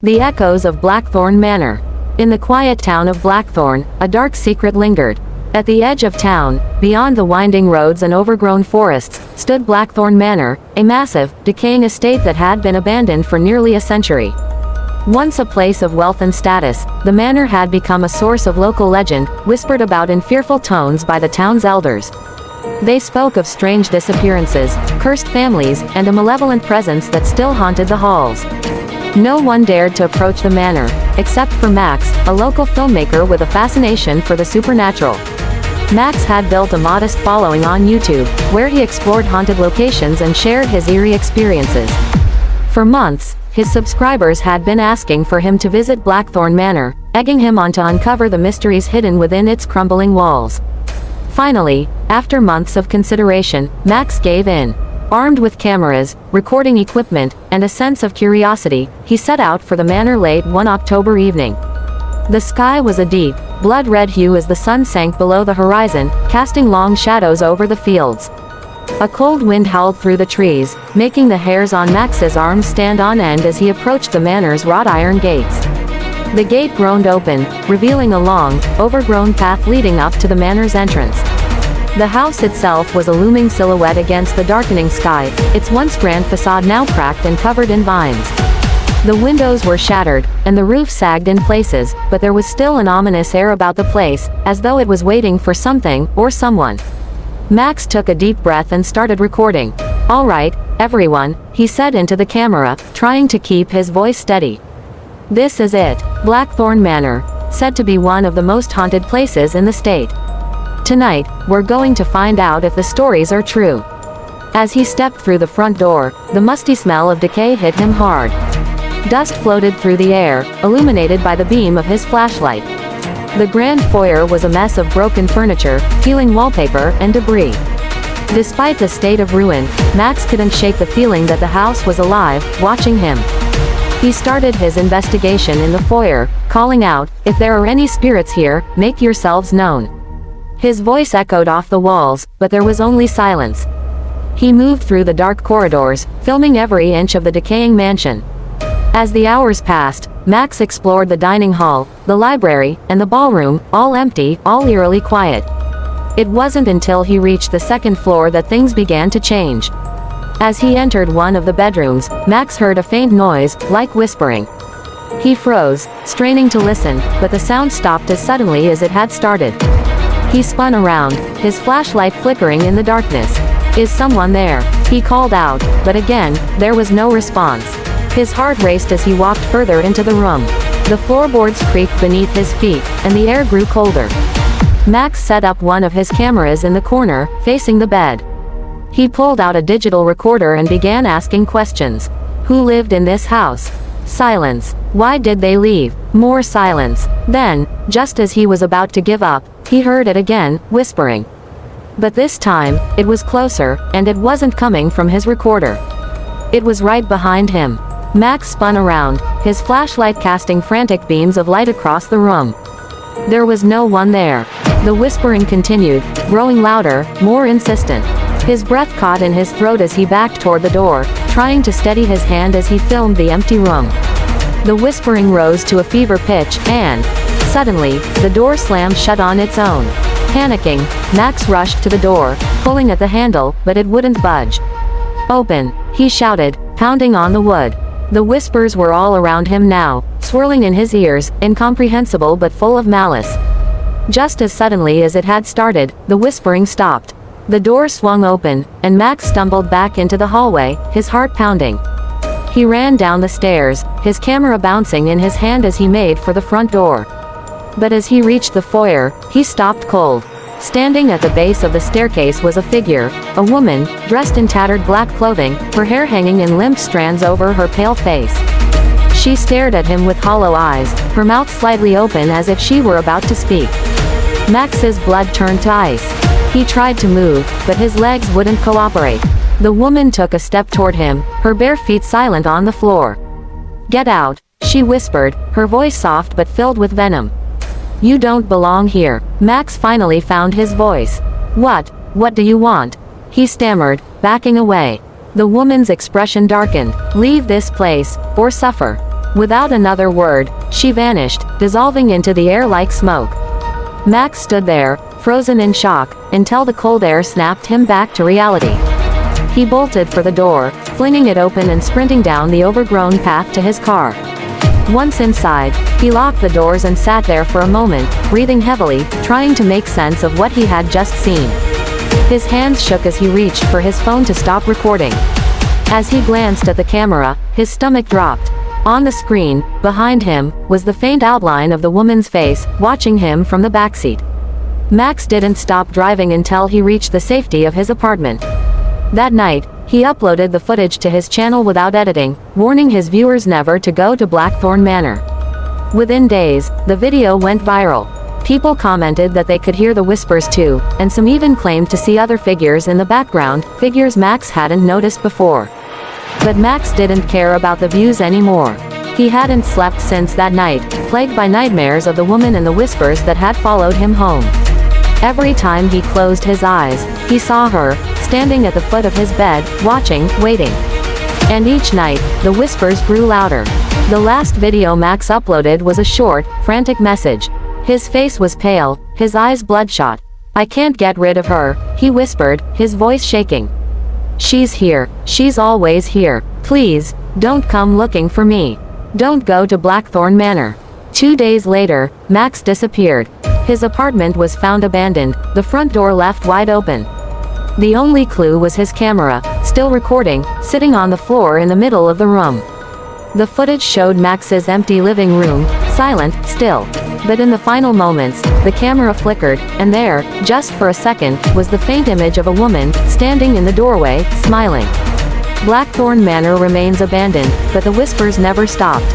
The echoes of Blackthorn Manor. In the quiet town of Blackthorn, a dark secret lingered. At the edge of town, beyond the winding roads and overgrown forests, stood Blackthorn Manor, a massive, decaying estate that had been abandoned for nearly a century. Once a place of wealth and status, the manor had become a source of local legend, whispered about in fearful tones by the town's elders. They spoke of strange disappearances, cursed families, and a malevolent presence that still haunted the halls. No one dared to approach the manor, except for Max, a local filmmaker with a fascination for the supernatural. Max had built a modest following on YouTube, where he explored haunted locations and shared his eerie experiences. For months, his subscribers had been asking for him to visit Blackthorn Manor, egging him on to uncover the mysteries hidden within its crumbling walls. Finally, after months of consideration, Max gave in. Armed with cameras, recording equipment, and a sense of curiosity, he set out for the manor late one October evening. The sky was a deep, blood-red hue as the sun sank below the horizon, casting long shadows over the fields. A cold wind howled through the trees, making the hairs on Max's arms stand on end as he approached the manor's wrought iron gates. The gate groaned open, revealing a long, overgrown path leading up to the manor's entrance. The house itself was a looming silhouette against the darkening sky, its once grand facade now cracked and covered in vines. The windows were shattered, and the roof sagged in places, but there was still an ominous air about the place, as though it was waiting for something, or someone. Max took a deep breath and started recording. "All right, everyone," he said into the camera, trying to keep his voice steady. "This is it, Blackthorn Manor, said to be one of the most haunted places in the state. Tonight, we're going to find out if the stories are true." As he stepped through the front door, the musty smell of decay hit him hard. Dust floated through the air, illuminated by the beam of his flashlight. The grand foyer was a mess of broken furniture, peeling wallpaper, and debris. Despite the state of ruin, Max couldn't shake the feeling that the house was alive, watching him. He started his investigation in the foyer, calling out, "If there are any spirits here, make yourselves known." His voice echoed off the walls, but there was only silence. He moved through the dark corridors, filming every inch of the decaying mansion. As the hours passed, Max explored the dining hall, the library, and the ballroom, all empty, all eerily quiet. It wasn't until he reached the second floor that things began to change. As he entered one of the bedrooms, Max heard a faint noise, like whispering. He froze, straining to listen, but the sound stopped as suddenly as it had started. He spun around, his flashlight flickering in the darkness. "Is someone there?" he called out, but again, there was no response. His heart raced as he walked further into the room. The floorboards creaked beneath his feet, and the air grew colder. Max set up one of his cameras in the corner, facing the bed. He pulled out a digital recorder and began asking questions. Who lived in this house? Silence. Why did they leave? More silence. Then, just as he was about to give up, he heard it again, whispering. But this time, it was closer, and it wasn't coming from his recorder. It was right behind him. Max spun around, his flashlight casting frantic beams of light across the room. There was no one there. The whispering continued, growing louder, more insistent. His breath caught in his throat as he backed toward the door, trying to steady his hand as he filmed the empty room. The whispering rose to a fever pitch, and, suddenly, the door slammed shut on its own. Panicking, Max rushed to the door, pulling at the handle, but it wouldn't budge. "Open," he shouted, pounding on the wood. The whispers were all around him now, swirling in his ears, incomprehensible but full of malice. Just as suddenly as it had started, the whispering stopped. The door swung open, and Max stumbled back into the hallway, his heart pounding. He ran down the stairs, his camera bouncing in his hand as he made for the front door. But as he reached the foyer, he stopped cold. Standing at the base of the staircase was a figure, a woman, dressed in tattered black clothing, her hair hanging in limp strands over her pale face. She stared at him with hollow eyes, her mouth slightly open as if she were about to speak. Max's blood turned to ice. He tried to move, but his legs wouldn't cooperate. The woman took a step toward him, her bare feet silent on the floor. "Get out," she whispered, her voice soft but filled with venom. "You don't belong here." Max finally found his voice. What do you want?" he stammered, backing away. The woman's expression darkened. "Leave this place, or suffer." Without another word, she vanished, dissolving into the air like smoke. Max stood there, frozen in shock, until the cold air snapped him back to reality. He bolted for the door, flinging it open and sprinting down the overgrown path to his car. Once inside, he locked the doors and sat there for a moment, breathing heavily, trying to make sense of what he had just seen. His hands shook as he reached for his phone to stop recording. As he glanced at the camera, his stomach dropped. On the screen, behind him, was the faint outline of the woman's face, watching him from the backseat. Max didn't stop driving until he reached the safety of his apartment. That night, he uploaded the footage to his channel without editing, warning his viewers never to go to Blackthorn Manor. Within days, the video went viral. People commented that they could hear the whispers too, and some even claimed to see other figures in the background, figures Max hadn't noticed before. But Max didn't care about the views anymore. He hadn't slept since that night, plagued by nightmares of the woman and the whispers that had followed him home. Every time he closed his eyes, he saw her, standing at the foot of his bed, watching, waiting. And each night, the whispers grew louder. The last video Max uploaded was a short, frantic message. His face was pale, his eyes bloodshot. "I can't get rid of her," he whispered, his voice shaking. "She's here, she's always here. Please, don't come looking for me. Don't go to Blackthorn Manor." 2 days later, Max disappeared. His apartment was found abandoned, the front door left wide open. The only clue was his camera, still recording, sitting on the floor in the middle of the room. The footage showed Max's empty living room, silent, still. But in the final moments, the camera flickered, and there, just for a second, was the faint image of a woman, standing in the doorway, smiling. Blackthorn Manor remains abandoned, but the whispers never stopped.